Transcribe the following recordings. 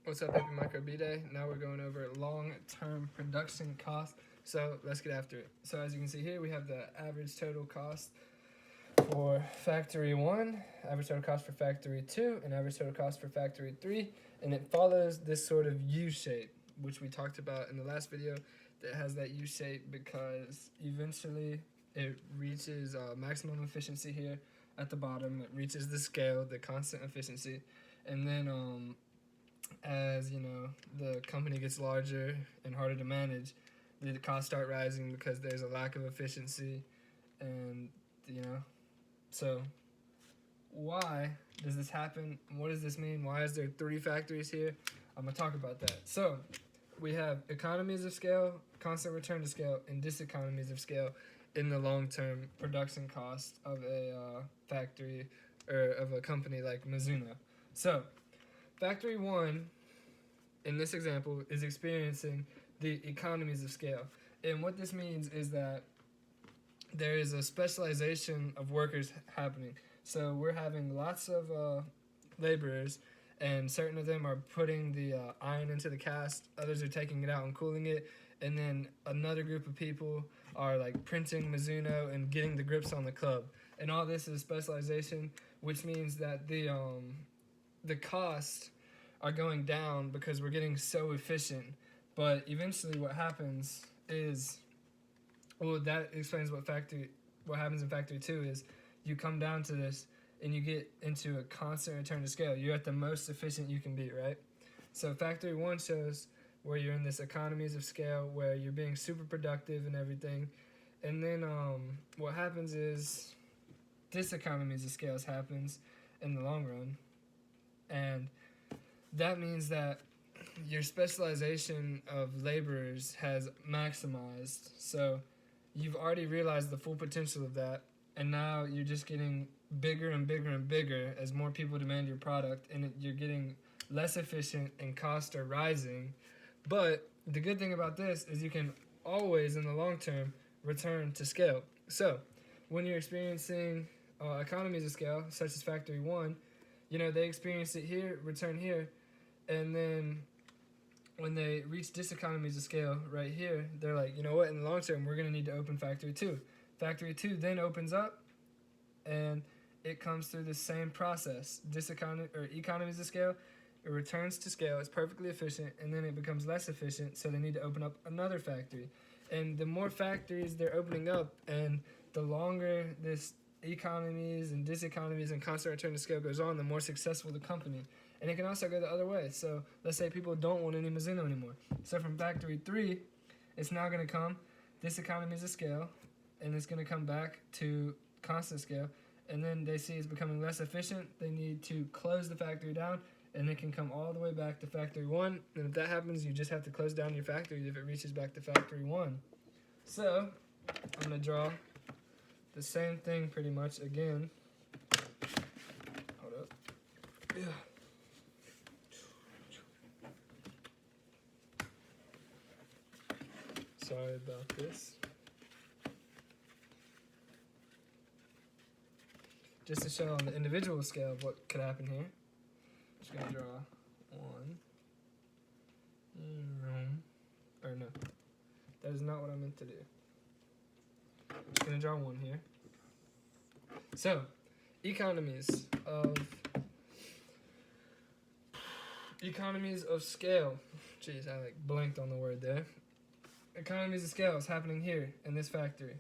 What's up, Happy Micro B-Day? Now we're going over long-term production cost. So let's get after it. So as you can see here, we have the average total cost for factory 1, average total cost for factory 2, and average total cost for factory 3. And it follows this sort of U shape, which we talked about in the last video, that has that U shape because eventually it reaches maximum efficiency here at the bottom. It reaches the scale, the constant efficiency, and then as you know, the company gets larger and harder to manage, the costs start rising because there's a lack of efficiency. And so why does this happen? What does this mean? Why is there 3 factories here? I'm gonna talk about that. So we have economies of scale, constant return to scale, and diseconomies of scale in the long-term production cost of a factory or of a company like Mizuno. So factory 1, in this example, is experiencing the economies of scale. And what this means is that there is a specialization of workers happening. So we're having lots of laborers, and certain of them are putting the iron into the cast, others are taking it out and cooling it, and then another group of people are like printing Mizuno and getting the grips on the club. And all this is specialization, which means that the costs are going down because we're getting so efficient. But eventually what happens is, well, that explains what happens in factory 2 is you come down to this and you get into a constant return to scale. You're at the most efficient you can be, right? So factory 1 shows where you're in this economies of scale, where you're being super productive and everything. And then what happens is diseconomies of scales happens in the long run. And that means that your specialization of laborers has maximized. So you've already realized the full potential of that, and now you're just getting bigger and bigger and bigger as more people demand your product, and you're getting less efficient and costs are rising. But the good thing about this is you can always, in the long term, return to scale. So when you're experiencing economies of scale, such as factory 1, they experience it here, return here, and then when they reach diseconomies of scale right here, they're like, you know what, in the long term, we're going to need to open factory 2. Factory 2 then opens up, and it comes through the same process. Economies of scale, it returns to scale, it's perfectly efficient, and then it becomes less efficient, so they need to open up another factory. And the more factories they're opening up, and the longer this economies and diseconomies and constant return to scale goes on, the more successful the company. And it can also go the other way. So let's say people don't want any Mizuno anymore. So from factory 3, it's now going to come diseconomies of scale, and it's going to come back to constant scale. And then they see it's becoming less efficient. They need to close the factory down, and it can come all the way back to factory 1. And if that happens, you just have to close down your factory if it reaches back to factory 1. So I'm going to draw the same thing pretty much again. Hold up. Yeah. Sorry about this. Just to show on the individual scale of what could happen here, I'm just going to draw 1. Or no, that is not what I meant to do. I'm just going to draw 1 here. So, economies of scale. Jeez, I blanked on the word there. Economies of scale is happening here in this factory,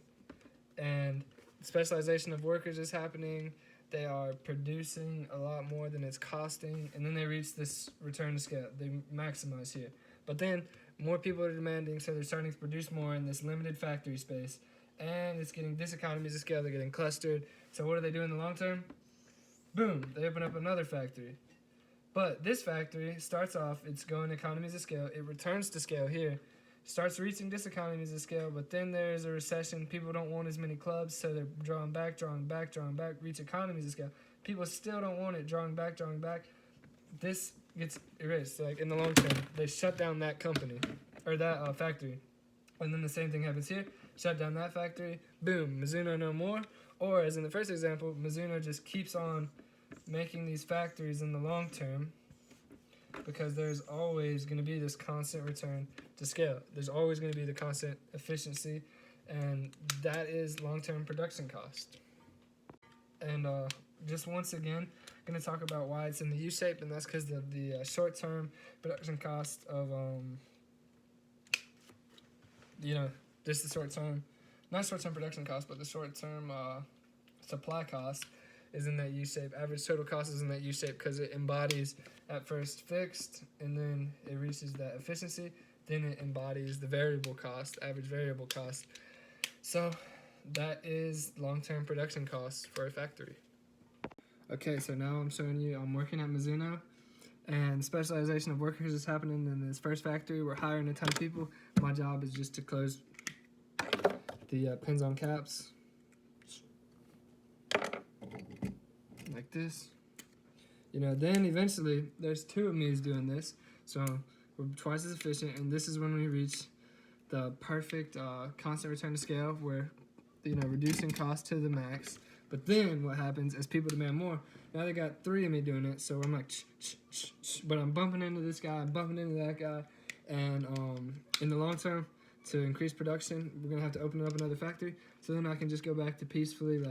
and specialization of workers is happening. They are producing a lot more than it's costing, and then they reach this return to scale. They maximize here, but then more people are demanding, so they're starting to produce more in this limited factory space, and it's getting diseconomies of scale. They're getting clustered. So what do they do in the long term? Boom, they open up another factory. But this factory starts off, it's going economies of scale, it returns to scale here, starts reaching diseconomies of scale, but then there's a recession, people don't want as many clubs, so they're drawing back, reach economies of scale. People still don't want it, drawing back. This gets erased. So in the long term, they shut down that company, or that factory. And then the same thing happens here, shut down that factory, boom, Mizuno no more. Or as in the first example, Mizuno just keeps on making these factories in the long term, because there's always going to be this constant return to scale. There's always going to be the constant efficiency, and that is long-term production cost. And just once again, I'm going to talk about why it's in the U shape, and that's because of the short-term production cost of, just the short-term, not short-term production cost, but the short-term supply cost is in that U shape. Average total cost is in that U shape because it embodies at first fixed, and then it reaches that efficiency. Then it embodies the variable cost, average variable cost. So that is long-term production costs for a factory. Okay, so now I'm showing you I'm working at Mizuno, and specialization of workers is happening in this first factory. We're hiring a ton of people. My job is just to close the pins on caps like this. Then eventually there's two of me doing this, so we're twice as efficient, and this is when we reach the perfect constant return to scale, where reducing cost to the max. But then what happens is people demand more. Now they got three of me doing it, so I'm like, but I'm bumping into this guy, I'm bumping into that guy, and in the long term, to increase production, we're gonna have to open up another factory, so then I can just go back to peacefully,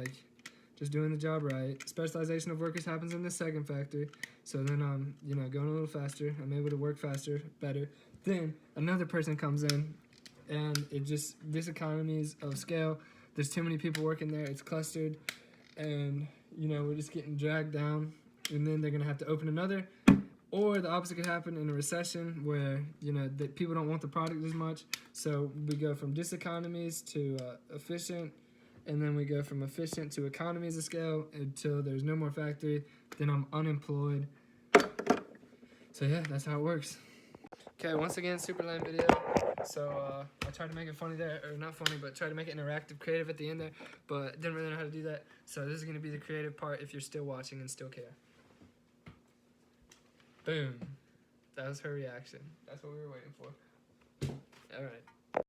just doing the job right. Specialization of workers happens in the second factory, so then I'm, going a little faster. I'm able to work faster, better. Then another person comes in, and this economies of scale. There's too many people working there. It's clustered, and we're just getting dragged down. And then they're gonna have to open another, or the opposite could happen in a recession where that people don't want the product as much. So we go from diseconomies to efficient. And then we go from efficient to economies of scale until there's no more factory. Then I'm unemployed. So yeah, that's how it works. Okay, once again, super lame video. So I tried to make it funny there, or not funny, but tried to make it interactive, creative at the end there, but didn't really know how to do that. So this is gonna be the creative part if you're still watching and still care. Boom. That was her reaction. That's what we were waiting for. All right.